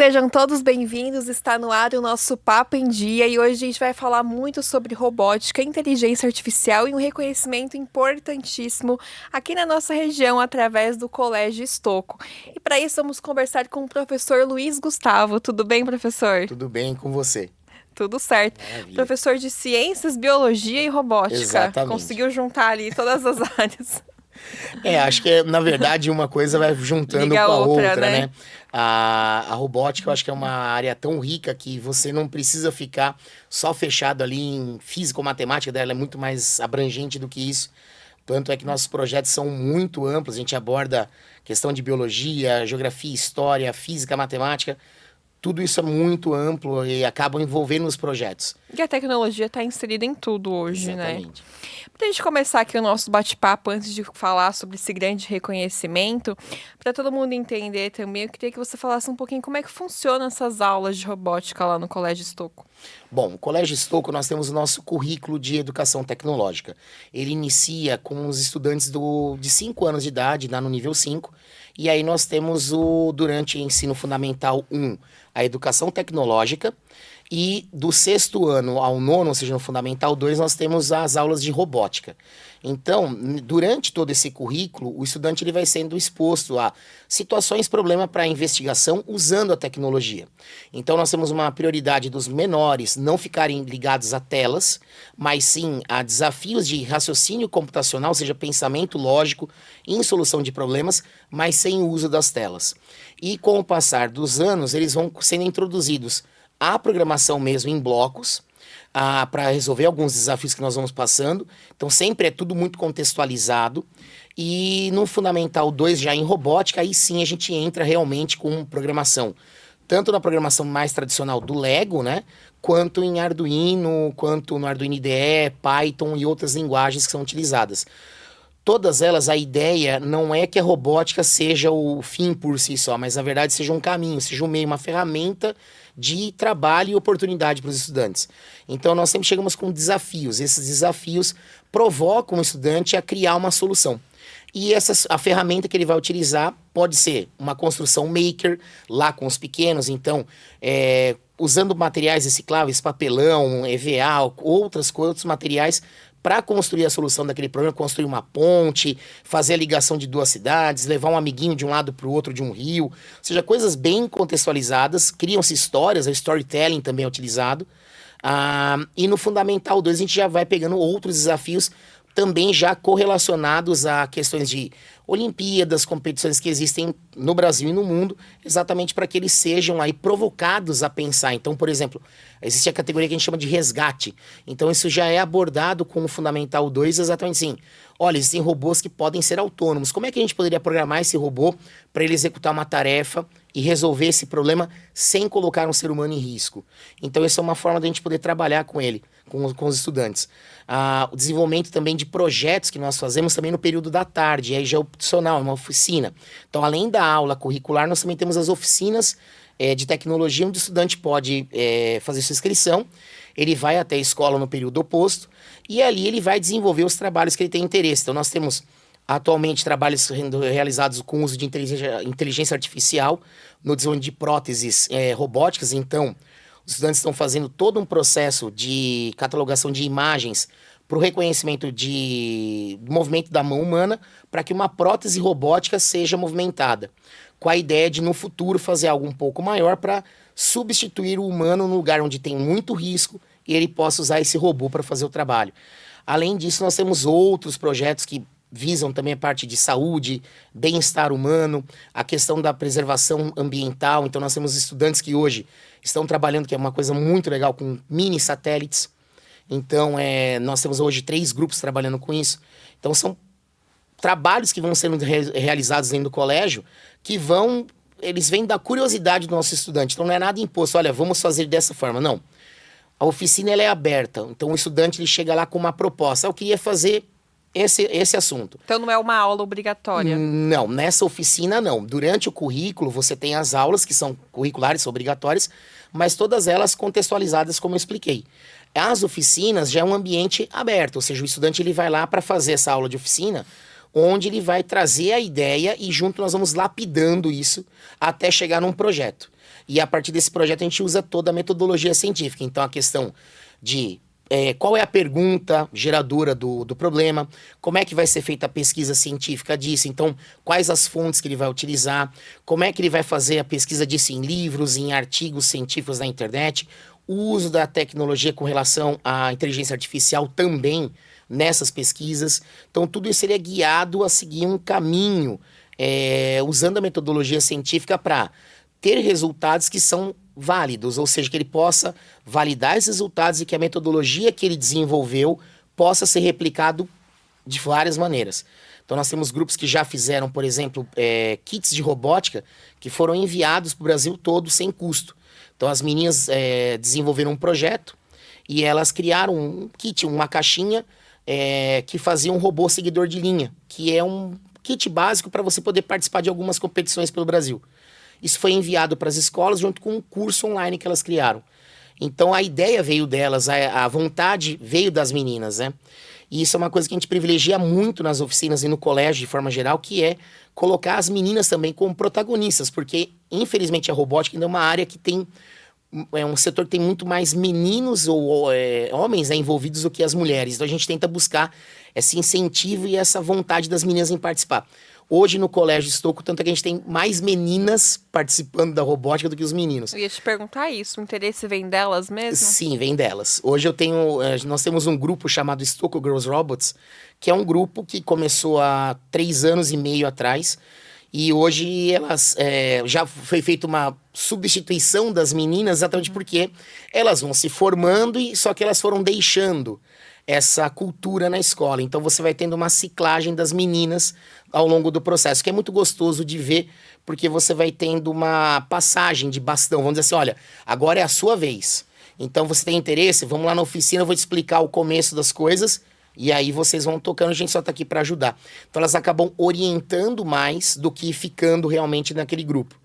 Sejam todos bem-vindos, está no ar o nosso Papo em Dia e hoje a gente vai falar muito sobre robótica, inteligência artificial e um reconhecimento importantíssimo aqui na nossa região através do Colégio Estocco. E para isso vamos conversar com o professor Luiz Gustavo. Tudo bem, professor? Tudo bem com você? Tudo certo. Maravilha. Professor de Ciências, Biologia e Robótica. Exatamente. Conseguiu juntar ali todas as áreas. Acho que na verdade uma coisa vai juntando Liga com a outra, outra, né? né? A robótica eu acho que é uma área tão rica que você não precisa ficar só fechado ali em física ou matemática, dela é muito mais abrangente do que isso. Tanto é que nossos projetos são muito amplos, a gente aborda questão de biologia, geografia, história, física, matemática. Tudo isso é muito amplo e acaba envolvendo os projetos. E a tecnologia está inserida em tudo hoje, Exatamente. né? Para a gente começar aqui o nosso bate-papo, antes de falar sobre esse grande reconhecimento, para todo mundo entender também, eu queria que você falasse um pouquinho como é que funcionam essas aulas de robótica lá no Colégio Estocco. Bom, no Colégio Estocco nós temos o nosso currículo de educação tecnológica. Ele inicia com os estudantes de 5 anos de idade, lá no nível 5, e aí nós temos durante o ensino fundamental 1, a educação tecnológica, e do 6º ano ao 9º, ou seja, no Fundamental 2, nós temos as aulas de robótica. Então, durante todo esse currículo, o estudante ele vai sendo exposto a situações, problema para investigação usando a tecnologia. Então, nós temos uma prioridade dos menores não ficarem ligados a telas, mas sim a desafios de raciocínio computacional, ou seja, pensamento lógico em solução de problemas, mas sem o uso das telas. E com o passar dos anos, eles vão sendo introduzidos a programação mesmo em blocos, para resolver alguns desafios que nós vamos passando. Então sempre é tudo muito contextualizado. E no Fundamental 2, já em robótica, aí sim a gente entra realmente com programação. Tanto na programação mais tradicional do Lego, né? Quanto em Arduino, quanto no Arduino IDE, Python e outras linguagens que são utilizadas. Todas elas, a ideia não é que a robótica seja o fim por si só, mas na verdade seja um caminho, seja um meio, uma ferramenta de trabalho e oportunidade para os estudantes. Então nós sempre chegamos com desafios, esses desafios provocam o estudante a criar uma solução. E a ferramenta que ele vai utilizar pode ser uma construção maker, lá com os pequenos, então usando materiais recicláveis, papelão, EVA, outros materiais, para construir a solução daquele problema, construir uma ponte, fazer a ligação de duas cidades, levar um amiguinho de um lado para o outro de um rio, ou seja, coisas bem contextualizadas, criam-se histórias, o storytelling também é utilizado, e no Fundamental 2 a gente já vai pegando outros desafios também já correlacionados a questões de Olimpíadas, competições que existem no Brasil e no mundo, exatamente para que eles sejam aí provocados a pensar. Então, por exemplo, existe a categoria que a gente chama de resgate. Então, isso já é abordado com o Fundamental 2 exatamente assim. Olha, existem robôs que podem ser autônomos. Como é que a gente poderia programar esse robô para ele executar uma tarefa e resolver esse problema sem colocar um ser humano em risco? Então, essa é uma forma de a gente poder trabalhar com ele, com os estudantes. O desenvolvimento também de projetos que nós fazemos também no período da tarde, aí já é opcional, é uma oficina. Então, além da aula curricular, nós também temos as oficinas de tecnologia, onde o estudante pode fazer sua inscrição, ele vai até a escola no período oposto, e ali ele vai desenvolver os trabalhos que ele tem interesse. Então, nós temos atualmente trabalhos sendo realizados com uso de inteligência artificial no desenvolvimento de próteses robóticas. Então, os estudantes estão fazendo todo um processo de catalogação de imagens para o reconhecimento do movimento da mão humana para que uma prótese robótica seja movimentada, com a ideia de, no futuro, fazer algo um pouco maior para substituir o humano no lugar onde tem muito risco e ele possa usar esse robô para fazer o trabalho. Além disso, nós temos outros projetos que visam também a parte de saúde, bem-estar humano, a questão da preservação ambiental. Então, nós temos estudantes que hoje estão trabalhando, que é uma coisa muito legal, com mini satélites. Então, nós temos hoje 3 grupos trabalhando com isso. Então, são trabalhos que vão sendo realizados dentro do colégio, que eles vêm da curiosidade do nosso estudante. Então, não é nada imposto, olha, vamos fazer dessa forma. Não. A oficina ela é aberta. Então, o estudante ele chega lá com uma proposta. Eu queria fazer esse assunto. Então não é uma aula obrigatória? Não, nessa oficina não. Durante o currículo você tem as aulas que são curriculares, são obrigatórias, mas todas elas contextualizadas como eu expliquei. As oficinas já é um ambiente aberto, ou seja, o estudante ele vai lá para fazer essa aula de oficina onde ele vai trazer a ideia e junto nós vamos lapidando isso até chegar num projeto. E a partir desse projeto a gente usa toda a metodologia científica. Então a questão de qual é a pergunta geradora do problema, como é que vai ser feita a pesquisa científica disso, então quais as fontes que ele vai utilizar, como é que ele vai fazer a pesquisa disso em livros, em artigos científicos na internet, o uso da tecnologia com relação à inteligência artificial também nessas pesquisas. Então tudo isso seria guiado a seguir um caminho, usando a metodologia científica para ter resultados que são válidos, ou seja, que ele possa validar esses resultados e que a metodologia que ele desenvolveu possa ser replicado de várias maneiras. Então nós temos grupos que já fizeram, por exemplo, kits de robótica que foram enviados para o Brasil todo sem custo. Então as meninas desenvolveram um projeto e elas criaram um kit, uma caixinha que fazia um robô seguidor de linha, que é um kit básico para você poder participar de algumas competições pelo Brasil. Isso foi enviado para as escolas junto com um curso online que elas criaram. Então a ideia veio delas, a vontade veio das meninas, né? E isso é uma coisa que a gente privilegia muito nas oficinas e no colégio de forma geral, que é colocar as meninas também como protagonistas, porque infelizmente a robótica ainda é uma área que tem um setor que tem muito mais meninos ou homens, né, envolvidos do que as mulheres. Então a gente tenta buscar esse incentivo e essa vontade das meninas em participar. Hoje no Colégio Estouco, tanto é que a gente tem mais meninas participando da robótica do que os meninos. Eu ia te perguntar isso, o interesse vem delas mesmo? Sim, vem delas. Hoje nós temos um grupo chamado Estouco Girls Robots, que é um grupo que começou há 3 anos e meio atrás, e hoje elas já foi feita uma substituição das meninas, exatamente porque elas vão se formando, só que elas foram deixando essa cultura na escola. Então você vai tendo uma ciclagem das meninas ao longo do processo, que é muito gostoso de ver, porque você vai tendo uma passagem de bastão. Vamos dizer assim, olha, agora é a sua vez. Então você tem interesse? Vamos lá na oficina, eu vou te explicar o começo das coisas, e aí vocês vão tocando, a gente só tá aqui para ajudar. Então elas acabam orientando mais do que ficando realmente naquele grupo.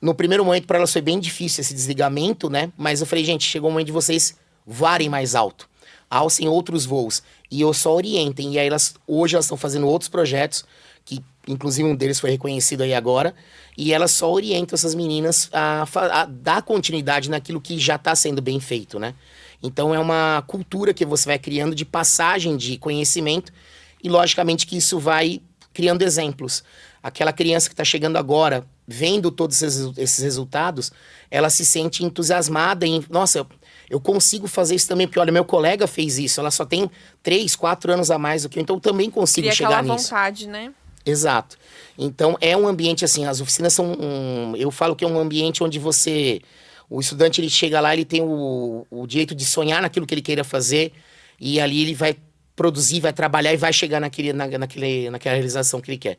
No primeiro momento, para elas foi bem difícil esse desligamento, né? Mas eu falei, gente, chegou o momento de vocês voarem mais alto, alcem outros voos, e eu só orientem. E aí hoje elas estão fazendo outros projetos, que inclusive um deles foi reconhecido aí agora, e elas só orientam essas meninas a dar continuidade naquilo que já está sendo bem feito, né? Então é uma cultura que você vai criando de passagem de conhecimento, e logicamente que isso vai criando exemplos. Aquela criança que está chegando agora, vendo todos esses resultados, ela se sente entusiasmada em, nossa, eu consigo fazer isso também, porque olha, meu colega fez isso, ela só tem 3, 4 anos a mais do que eu, então eu também consigo chegar nisso. Aquela vontade, né? Exato. Então é um ambiente assim, as oficinas são eu falo que é um ambiente onde o estudante ele chega lá, ele tem o direito de sonhar naquilo que ele queira fazer, e ali ele vai produzir, vai trabalhar e vai chegar naquela realização que ele quer.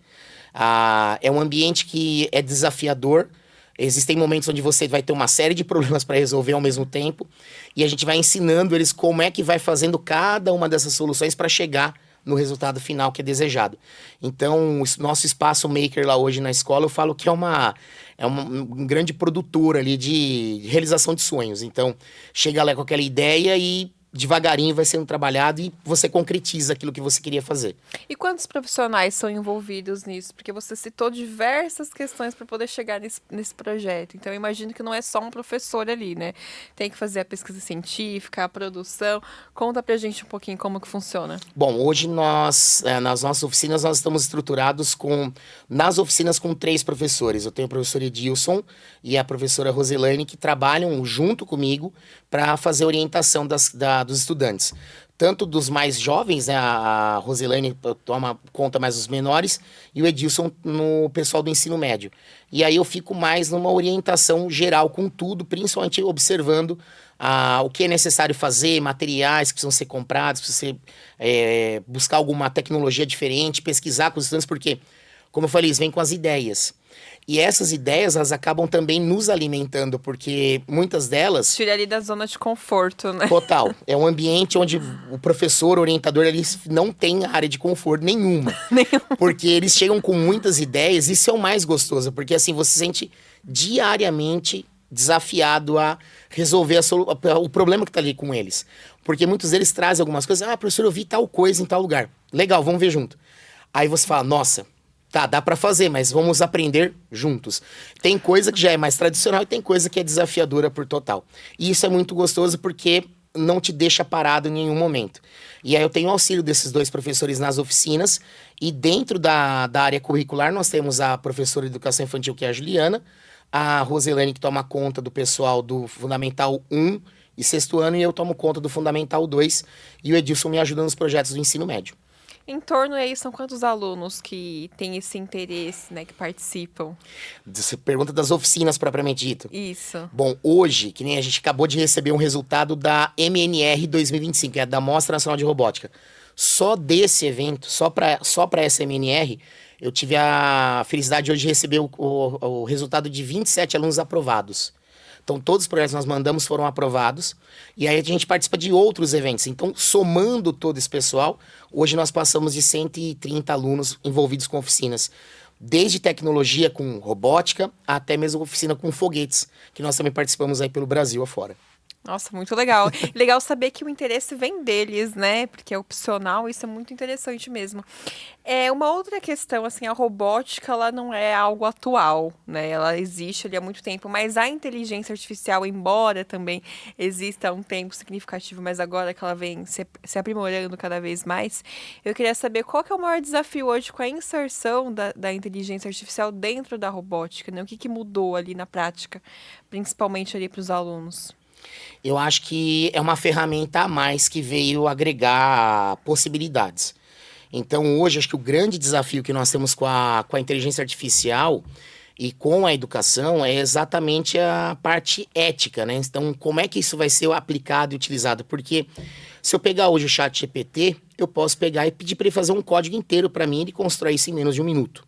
É um ambiente que é desafiador. Existem momentos onde você vai ter uma série de problemas para resolver ao mesmo tempo, e a gente vai ensinando eles como é que vai fazendo cada uma dessas soluções para chegar no resultado final que é desejado. Então, o nosso espaço maker lá hoje na escola, eu falo que é um grande produtor ali de realização de sonhos. Então, chega lá com aquela ideia e devagarinho vai sendo trabalhado e você concretiza aquilo que você queria fazer. E quantos profissionais são envolvidos nisso? Porque você citou diversas questões para poder chegar nesse projeto. Então, eu imagino que não é só um professor ali, né? Tem que fazer a pesquisa científica, a produção. Conta pra gente um pouquinho como que funciona. Bom, hoje nas nossas oficinas, nós estamos estruturados nas oficinas com 3 professores. Eu tenho o professor Edilson e a professora Roselane, que trabalham junto comigo para fazer a orientação dos estudantes. Tanto dos mais jovens, né, a Roselane toma conta mais dos menores, e o Edilson no pessoal do ensino médio. E aí eu fico mais numa orientação geral com tudo, principalmente observando o que é necessário fazer, materiais que precisam ser comprados, precisa buscar alguma tecnologia diferente, pesquisar com os estudantes, porque, como eu falei, eles vêm com as ideias. E essas ideias, elas acabam também nos alimentando, porque muitas delas... Tira ali da zona de conforto, né? Total. É um ambiente onde o professor, o orientador, eles não tem área de conforto nenhuma. Porque eles chegam com muitas ideias, isso é o mais gostoso, porque assim, você se sente diariamente desafiado a resolver o problema que está ali com eles. Porque muitos deles trazem algumas coisas, professor, eu vi tal coisa em tal lugar. Legal, vamos ver junto. Aí você fala, nossa, tá, dá pra fazer, mas vamos aprender juntos. Tem coisa que já é mais tradicional e tem coisa que é desafiadora por total. E isso é muito gostoso porque não te deixa parado em nenhum momento. E aí eu tenho auxílio desses dois professores nas oficinas, e dentro da área curricular nós temos a professora de educação infantil, que é a Juliana, a Roselane, que toma conta do pessoal do Fundamental 1 e sexto ano, e eu tomo conta do Fundamental 2, e o Edilson me ajuda nos projetos do ensino médio. Em torno aí, são quantos alunos que têm esse interesse, né, que participam? Você pergunta das oficinas propriamente dito. Isso. Bom, hoje, que nem a gente acabou de receber um resultado da MNR 2025, que é da Mostra Nacional de Robótica. Só desse evento, só para essa MNR, eu tive a felicidade hoje de receber o resultado de 27 alunos aprovados. Então, todos os projetos que nós mandamos foram aprovados. E aí a gente participa de outros eventos. Então, somando todo esse pessoal, hoje nós passamos de 130 alunos envolvidos com oficinas. Desde tecnologia com robótica, até mesmo oficina com foguetes, que nós também participamos aí pelo Brasil afora. Nossa, muito legal. Legal saber que o interesse vem deles, né? Porque é opcional, isso é muito interessante mesmo. Uma outra questão, assim, a robótica, ela não é algo atual, né? Ela existe ali há muito tempo, mas a inteligência artificial, embora também exista há um tempo significativo, mas agora que ela vem se aprimorando cada vez mais, eu queria saber qual que é o maior desafio hoje com a inserção da inteligência artificial dentro da robótica, né? O que mudou ali na prática, principalmente ali para os alunos? Eu acho que é uma ferramenta a mais que veio agregar possibilidades. Então, hoje, acho que o grande desafio que nós temos com a inteligência artificial e com a educação é exatamente a parte ética, né? Então, como é que isso vai ser aplicado e utilizado? Porque se eu pegar hoje o ChatGPT, eu posso pegar e pedir para ele fazer um código inteiro para mim e ele constrói isso em menos de um minuto.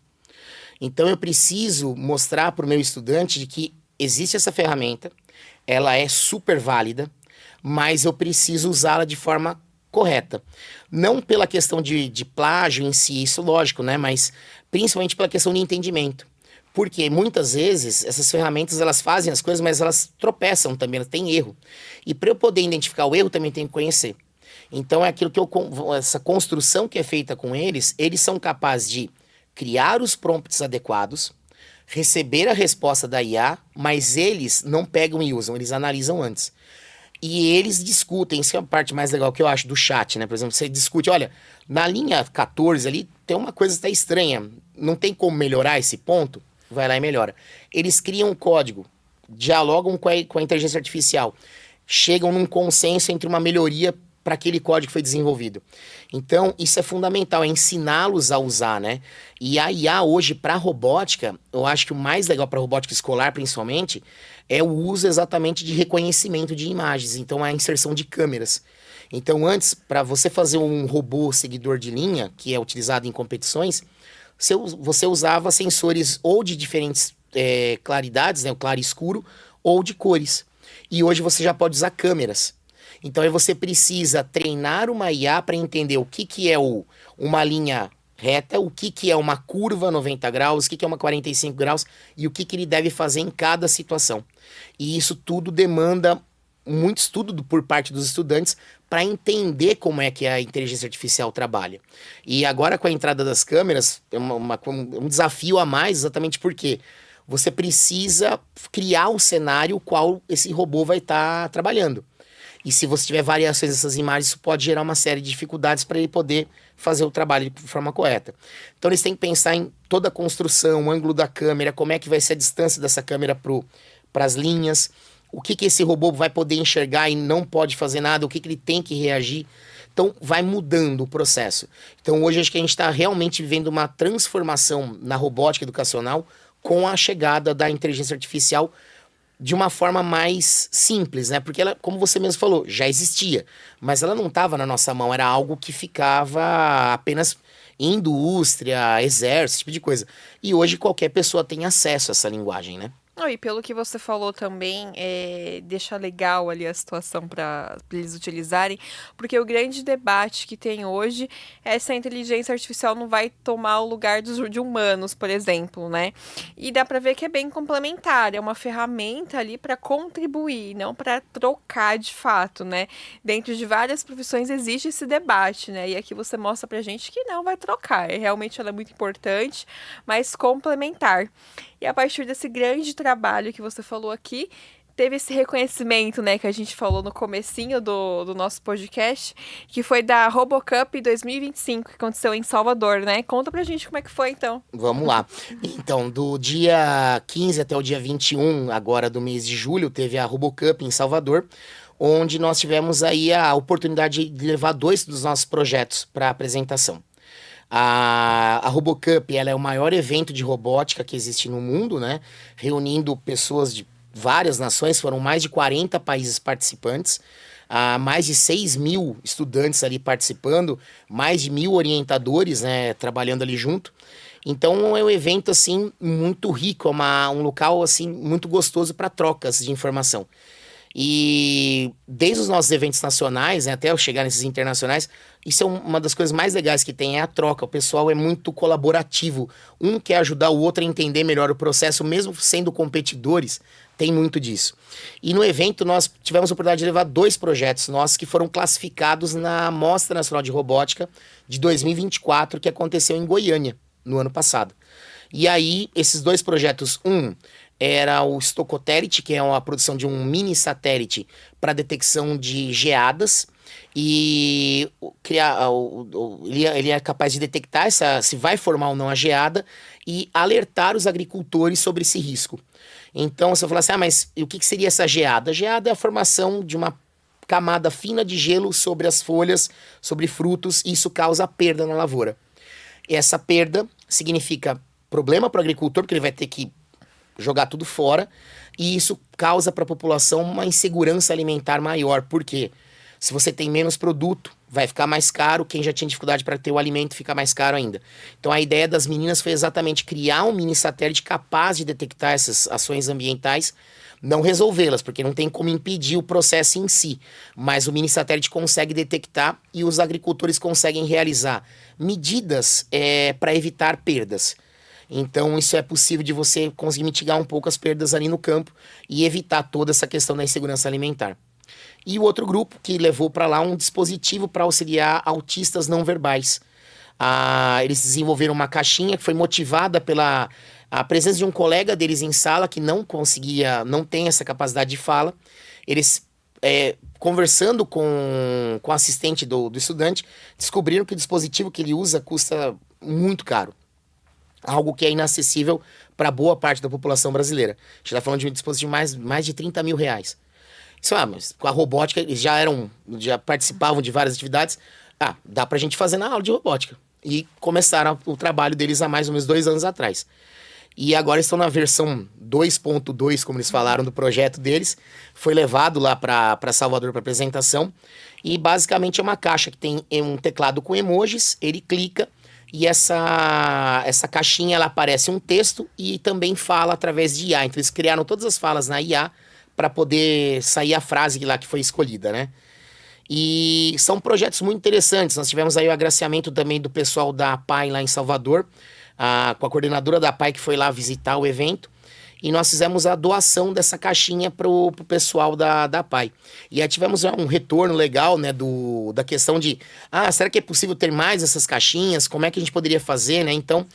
Então, eu preciso mostrar para o meu estudante de que existe essa ferramenta, ela é super válida, mas eu preciso usá-la de forma correta. Não pela questão de plágio em si, isso lógico, né? Mas principalmente pela questão de entendimento. Porque muitas vezes essas ferramentas elas fazem as coisas, mas elas tropeçam também, elas têm erro. E para eu poder identificar o erro, também tenho que conhecer. Então é aquilo que essa construção que é feita com eles são capazes de criar os prompts adequados, receber a resposta da IA, mas eles não pegam e usam, eles analisam antes. E eles discutem, isso é a parte mais legal que eu acho do chat, né? Por exemplo, você discute, olha, na linha 14 ali tem uma coisa que está estranha, não tem como melhorar esse ponto? Vai lá e melhora. Eles criam um código, dialogam com a inteligência artificial, chegam num consenso entre uma melhoria para aquele código que foi desenvolvido. Então, isso é fundamental, é ensiná-los a usar, né? E a IA hoje, para robótica, eu acho que o mais legal para robótica escolar, principalmente, é o uso exatamente de reconhecimento de imagens, então a inserção de câmeras. Então, antes, para você fazer um robô seguidor de linha, que é utilizado em competições, você usava sensores ou de diferentes claridades, né, o claro e escuro, ou de cores. E hoje você já pode usar câmeras. Então aí você precisa treinar uma IA para entender o que é uma linha reta, o que é uma curva 90 graus, o que é uma 45 graus e o que ele deve fazer em cada situação. E isso tudo demanda muito estudo por parte dos estudantes para entender como é que a inteligência artificial trabalha. E agora com a entrada das câmeras, é um desafio a mais, exatamente porque você precisa criar um cenário qual esse robô vai estar trabalhando. E se você tiver variações dessas imagens, isso pode gerar uma série de dificuldades para ele poder fazer o trabalho de forma correta. Então eles têm que pensar em toda a construção, o ângulo da câmera, como é que vai ser a distância dessa câmera para as linhas, o que esse robô vai poder enxergar e não pode fazer nada, o que ele tem que reagir. Então vai mudando o processo. Então hoje acho que a gente está realmente vivendo uma transformação na robótica educacional com a chegada da inteligência artificial de uma forma mais simples, né? Porque ela, como você mesmo falou, já existia, mas ela não estava na nossa mão, era algo que ficava apenas em indústria, exército, esse tipo de coisa. E hoje qualquer pessoa tem acesso a essa linguagem, né? Não, e pelo que você falou também, deixa legal ali a situação para eles utilizarem, porque o grande debate que tem hoje é se a inteligência artificial não vai tomar o lugar de humanos, por exemplo, né? E dá para ver que é bem complementar, é uma ferramenta ali para contribuir, não para trocar de fato, né? Dentro de várias profissões existe esse debate, né? E aqui você mostra pra gente que não vai trocar, realmente ela é muito importante, mas complementar. E a partir desse grande trabalho que você falou aqui, teve esse reconhecimento, né, que a gente falou no comecinho do nosso podcast, que foi da RoboCup 2025, que aconteceu em Salvador, né? Conta pra gente como é que foi, então. Vamos lá. Então, do dia 15 até o dia 21, agora do mês de julho, teve a RoboCup em Salvador, onde nós tivemos aí a oportunidade de levar 2 dos nossos projetos para apresentação. A RoboCup, ela é o maior evento de robótica que existe no mundo, né? Reunindo pessoas de várias nações, foram mais de 40 países participantes, mais de 6.000 estudantes ali participando, mais de 1.000 orientadores, né, trabalhando ali junto. Então é um evento assim muito rico, um local assim muito gostoso para trocas de informação. E desde os nossos eventos nacionais, né, até eu chegar nesses internacionais, isso é uma das coisas mais legais que tem, é a troca. O pessoal é muito colaborativo. Um quer ajudar o outro a entender melhor o processo, mesmo sendo competidores, tem muito disso. E no evento nós tivemos a oportunidade de levar 2 projetos nossos que foram classificados na Mostra Nacional de Robótica de 2024, que aconteceu em Goiânia, no ano passado. E aí, esses 2 projetos, era o Stocotérite, que é a produção de um mini satélite para detecção de geadas, e ele é capaz de detectar se vai formar ou não a geada e alertar os agricultores sobre esse risco. Então você vai falar assim, mas o que seria essa geada? A geada é a formação de uma camada fina de gelo sobre as folhas, sobre frutos, e isso causa perda na lavoura. E essa perda significa problema para o agricultor, porque ele vai ter que jogar tudo fora, e isso causa para a população uma insegurança alimentar maior. Por quê? Se você tem menos produto, vai ficar mais caro, quem já tinha dificuldade para ter o alimento fica mais caro ainda. Então a ideia das meninas foi exatamente criar um mini satélite capaz de detectar essas ações ambientais, não resolvê-las, porque não tem como impedir o processo em si, mas o mini satélite consegue detectar e os agricultores conseguem realizar medidas para evitar perdas. Então isso é possível de você conseguir mitigar um pouco as perdas ali no campo e evitar toda essa questão da insegurança alimentar. E o outro grupo que levou para lá um dispositivo para auxiliar autistas não verbais. Eles desenvolveram uma caixinha que foi motivada pela a presença de um colega deles em sala que não tem essa capacidade de fala. Eles, conversando com o assistente do estudante, descobriram que o dispositivo que ele usa custa muito caro. Algo que é inacessível para boa parte da população brasileira. A gente está falando de um dispositivo mais de 30 mil reais. Isso, mas com a robótica, eles já participavam de várias atividades. Dá pra gente fazer na aula de robótica. E começaram o trabalho deles há mais ou menos 2 anos atrás. E agora estão na versão 2.2, como eles falaram, do projeto deles. Foi levado lá para Salvador para apresentação. E basicamente é uma caixa que tem um teclado com emojis, ele clica e essa caixinha ela aparece um texto e também fala através de IA. Então eles criaram todas as falas na IA para poder sair a frase lá que foi escolhida, né? E são projetos muito interessantes. Nós tivemos aí o agraciamento também do pessoal da APAI lá em Salvador, com a coordenadora da APAI que foi lá visitar o evento. E nós fizemos a doação dessa caixinha pro pessoal da APAI. E aí tivemos um retorno legal, né, da questão de, será que é possível ter mais essas caixinhas? Como é que a gente poderia fazer, né? Então,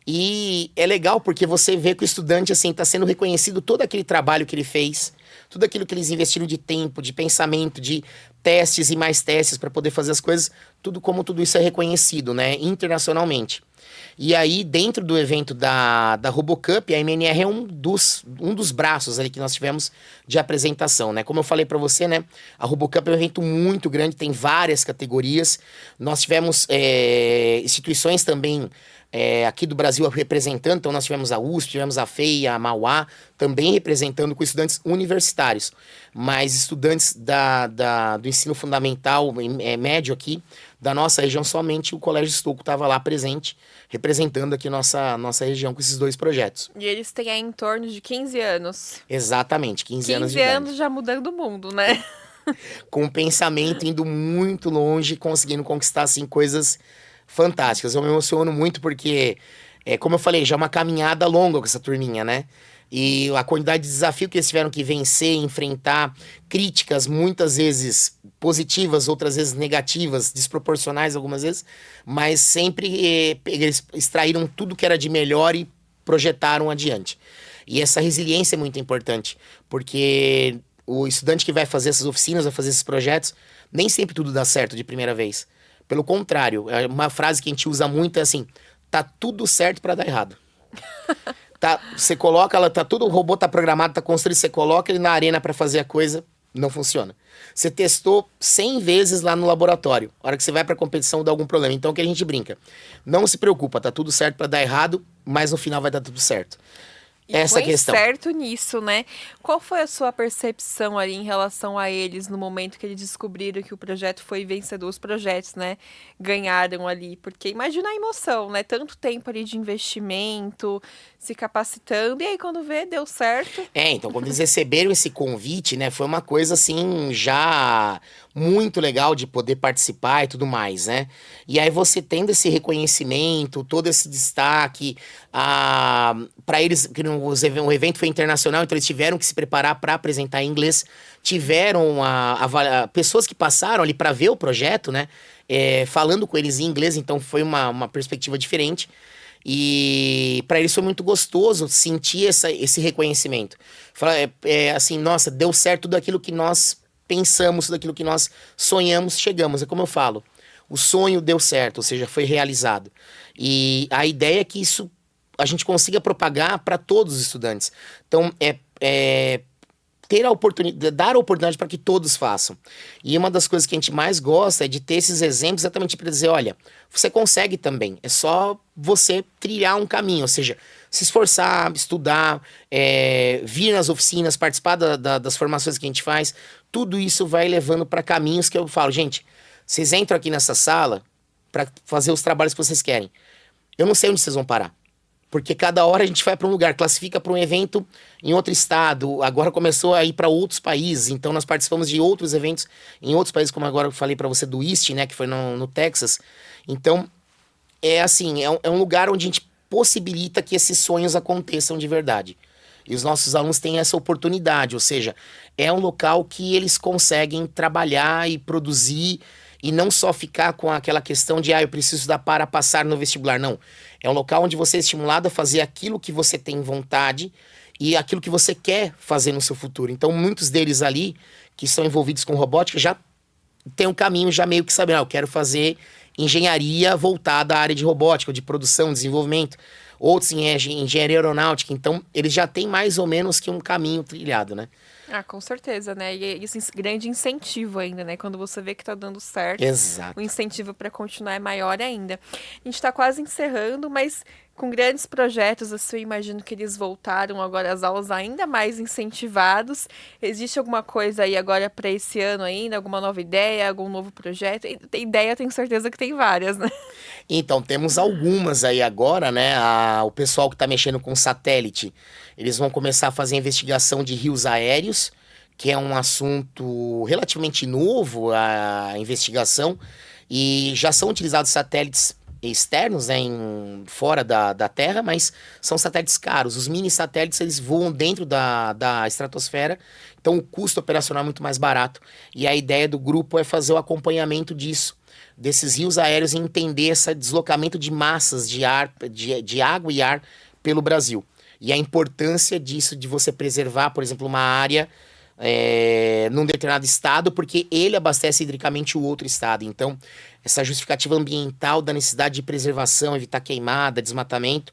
e é legal porque você vê que o estudante, assim, está sendo reconhecido todo aquele trabalho que ele fez, tudo aquilo que eles investiram de tempo, de pensamento, de testes e mais testes para poder fazer as coisas, tudo isso é reconhecido, né, internacionalmente. E aí, dentro do evento da RoboCup, a MNR é um dos braços ali que nós tivemos de apresentação, né? Como eu falei para você, né? A RoboCup é um evento muito grande, tem várias categorias. Nós tivemos instituições também aqui do Brasil representando, então nós tivemos a USP, tivemos a FEI, a Mauá, também representando com estudantes universitários, mas estudantes do ensino fundamental, médio aqui, da nossa região, somente o Colégio Estouco estava lá presente, representando aqui nossa região com esses 2 projetos. E eles têm aí em torno de 15 anos. Exatamente, 15 anos de 15 idade. anos já mudando o mundo, né? Com o pensamento indo muito longe, conseguindo conquistar, assim, coisas fantásticas. Eu me emociono muito porque, como eu falei, já é uma caminhada longa com essa turminha, né? E a quantidade de desafio que eles tiveram que vencer, enfrentar, críticas muitas vezes positivas, outras vezes negativas, desproporcionais algumas vezes, mas sempre eles extraíram tudo que era de melhor e projetaram adiante. E essa resiliência é muito importante, porque o estudante que vai fazer essas oficinas, vai fazer esses projetos, nem sempre tudo dá certo de primeira vez. Pelo contrário, uma frase que a gente usa muito é assim: tá tudo certo para dar errado. Você coloca, o robô tá programado, tá construído, você coloca ele na arena para fazer a coisa, não funciona. Você testou 100 vezes lá no laboratório. A hora que você vai pra competição dá algum problema. Então o que a gente brinca? Não se preocupa, tá tudo certo para dar errado, mas no final vai dar tudo certo. E Essa é a põe questão. certo nisso, né? Qual foi a sua percepção ali em relação a eles no momento que eles descobriram que o projeto foi vencedor, os projetos, né, ganharam ali? Porque imagina a emoção, né? Tanto tempo ali de investimento, se capacitando, e aí quando vê, deu certo. Então, quando eles receberam esse convite, né, foi uma coisa, assim, já muito legal de poder participar e tudo mais, né? E aí você tendo esse reconhecimento, todo esse destaque, para eles, que o evento foi internacional, então eles tiveram que se preparar para apresentar em inglês, tiveram pessoas que passaram ali para ver o projeto, né, falando com eles em inglês, então foi uma perspectiva diferente. E para eles foi muito gostoso sentir esse reconhecimento. Falar, assim, nossa, deu certo tudo aquilo que nós pensamos, tudo aquilo que nós sonhamos, chegamos. É como eu falo, o sonho deu certo, ou seja, foi realizado. E a ideia é que isso a gente consiga propagar para todos os estudantes. Então, ter a oportunidade, dar a oportunidade para que todos façam. E uma das coisas que a gente mais gosta é de ter esses exemplos exatamente para dizer, olha, você consegue também, é só você trilhar um caminho, ou seja, se esforçar, estudar, vir nas oficinas, participar das formações que a gente faz, tudo isso vai levando para caminhos que eu falo, gente, vocês entram aqui nessa sala para fazer os trabalhos que vocês querem. Eu não sei onde vocês vão parar. Porque cada hora a gente vai para um lugar, classifica para um evento em outro estado, agora começou a ir para outros países, então nós participamos de outros eventos em outros países, como agora eu falei para você do East, né, que foi no Texas. Então, assim, é um lugar onde a gente possibilita que esses sonhos aconteçam de verdade. E os nossos alunos têm essa oportunidade, ou seja, é um local que eles conseguem trabalhar e produzir e não só ficar com aquela questão de, eu preciso estudar para passar no vestibular. Não. É um local onde você é estimulado a fazer aquilo que você tem vontade e aquilo que você quer fazer no seu futuro. Então, muitos deles ali, que são envolvidos com robótica, já tem um caminho, já meio que sabendo, eu quero fazer engenharia voltada à área de robótica, de produção, desenvolvimento. Outros em engenharia aeronáutica. Então, eles já têm mais ou menos que um caminho trilhado, né? Com certeza, né? E esse grande incentivo ainda, né? Quando você vê que tá dando certo, Exato. o incentivo para continuar é maior ainda. A gente tá quase encerrando, mas com grandes projetos, assim, eu imagino que eles voltaram agora às aulas ainda mais incentivados. Existe alguma coisa aí agora para esse ano ainda? Alguma nova ideia, algum novo projeto? Tem ideia, tenho certeza que tem várias, né? Então, temos algumas aí agora, né? O pessoal que está mexendo com satélite, eles vão começar a fazer investigação de rios aéreos, que é um assunto relativamente novo, a investigação, e já são utilizados satélites externos, né, fora da Terra, mas são satélites caros. Os mini satélites, eles voam dentro da estratosfera, então o custo operacional é muito mais barato. E a ideia do grupo é fazer o acompanhamento disso, desses rios aéreos, e entender esse deslocamento de massas de ar, de água e ar pelo Brasil. E a importância disso, de você preservar, por exemplo, uma área num determinado estado, porque ele abastece hidricamente o outro estado. Então, essa justificativa ambiental da necessidade de preservação, evitar queimada, desmatamento.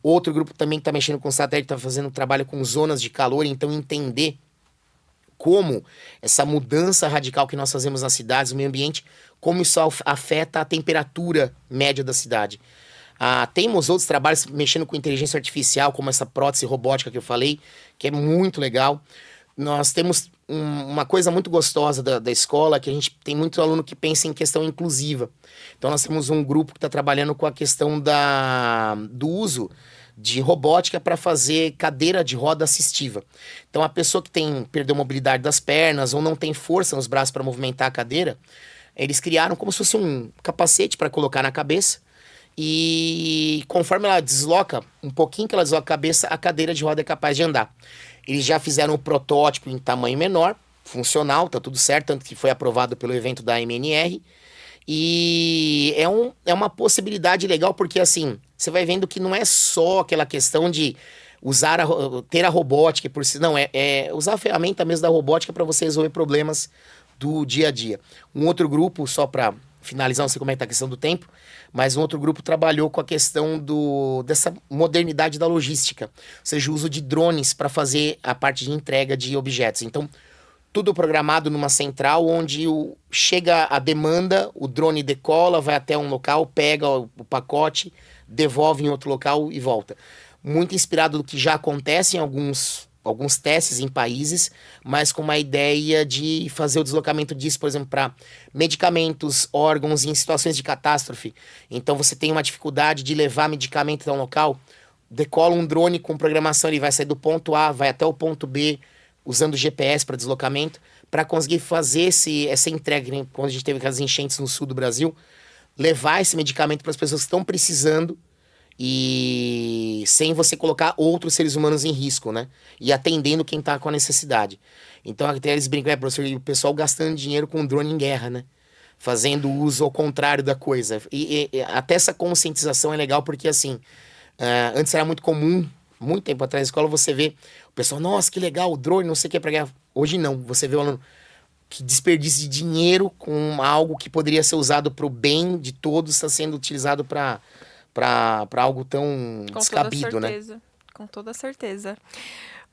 Outro grupo também que está mexendo com satélite, está fazendo um trabalho com zonas de calor, então entender como essa mudança radical que nós fazemos nas cidades, no meio ambiente, como isso afeta a temperatura média da cidade. Temos outros trabalhos mexendo com inteligência artificial, como essa prótese robótica que eu falei, que é muito legal. Nós temos uma coisa muito gostosa da escola, que a gente tem muito aluno que pensa em questão inclusiva. Então nós temos um grupo que está trabalhando com a questão do uso de robótica para fazer cadeira de roda assistiva. Então a pessoa que perdeu mobilidade das pernas ou não tem força nos braços para movimentar a cadeira, eles criaram como se fosse um capacete para colocar na cabeça, e conforme ela desloca, um pouquinho que ela desloca a cabeça, a cadeira de roda é capaz de andar. Eles já fizeram um protótipo em tamanho menor, funcional, tá tudo certo, tanto que foi aprovado pelo evento da MNR. E é uma possibilidade legal, porque assim, você vai vendo que não é só aquela questão de ter a robótica por si, não, é usar a ferramenta mesmo da robótica para você resolver problemas do dia a dia. Um outro grupo, só para finalizar, não sei como é que tá a questão do tempo, mas um outro grupo trabalhou com a questão dessa modernidade da logística, ou seja, o uso de drones para fazer a parte de entrega de objetos. Então, tudo programado numa central onde chega a demanda, o drone decola, vai até um local, pega o pacote, devolve em outro local e volta. Muito inspirado do que já acontece em alguns testes em países, mas com uma ideia de fazer o deslocamento disso, por exemplo, para medicamentos, órgãos em situações de catástrofe. Então você tem uma dificuldade de levar medicamento até um local, decola um drone com programação, ele vai sair do ponto A, vai até o ponto B, usando GPS para deslocamento, para conseguir fazer essa entrega, né? Quando a gente teve aquelas enchentes no sul do Brasil, levar esse medicamento para as pessoas que estão precisando, e sem você colocar outros seres humanos em risco, né? E atendendo quem tá com a necessidade. Então até eles brincam, professor, e o pessoal gastando dinheiro com drone em guerra, né? Fazendo uso ao contrário da coisa. E até essa conscientização é legal, porque assim, antes era muito comum, muito tempo atrás na escola, você vê o pessoal, nossa, que legal, o drone, não sei o que, pra guerra. Hoje não, você vê o aluno que desperdício de dinheiro com algo que poderia ser usado para o bem de todos, está sendo utilizado para algo tão descabido, né? Com toda certeza.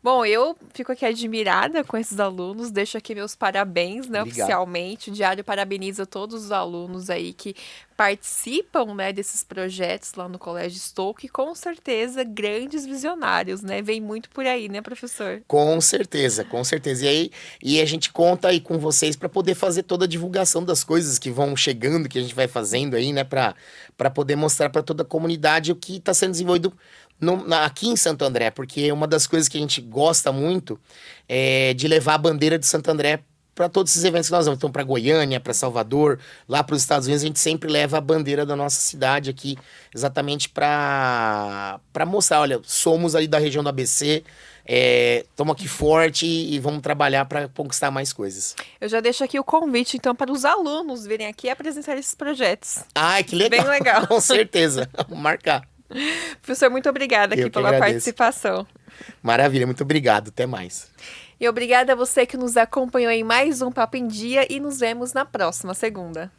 Bom, eu fico aqui admirada com esses alunos, deixo aqui meus parabéns, né, Obrigado. oficialmente. O Diário parabeniza todos os alunos aí que participam, né, desses projetos lá no Colégio Stouck, e com certeza grandes visionários, né? Vem muito por aí, né, professor? Com certeza, com certeza. E a gente conta aí com vocês para poder fazer toda a divulgação das coisas que vão chegando, que a gente vai fazendo aí, né, para poder mostrar para toda a comunidade o que está sendo desenvolvido aqui em Santo André, porque uma das coisas que a gente gosta muito é de levar a bandeira de Santo André para todos esses eventos que nós vamos. Então, para Goiânia, para Salvador, lá para os Estados Unidos, a gente sempre leva a bandeira da nossa cidade aqui, exatamente para mostrar, olha, somos ali da região do ABC, estamos aqui forte e vamos trabalhar para conquistar mais coisas. Eu já deixo aqui o convite, então, para os alunos virem aqui apresentar esses projetos. Ai, que legal! Bem legal. Com certeza, vamos marcar. Professor, muito obrigada aqui pela participação. Maravilha, muito obrigado, até mais. E obrigada a você que nos acompanhou em mais um Papo em Dia, e nos vemos na próxima segunda.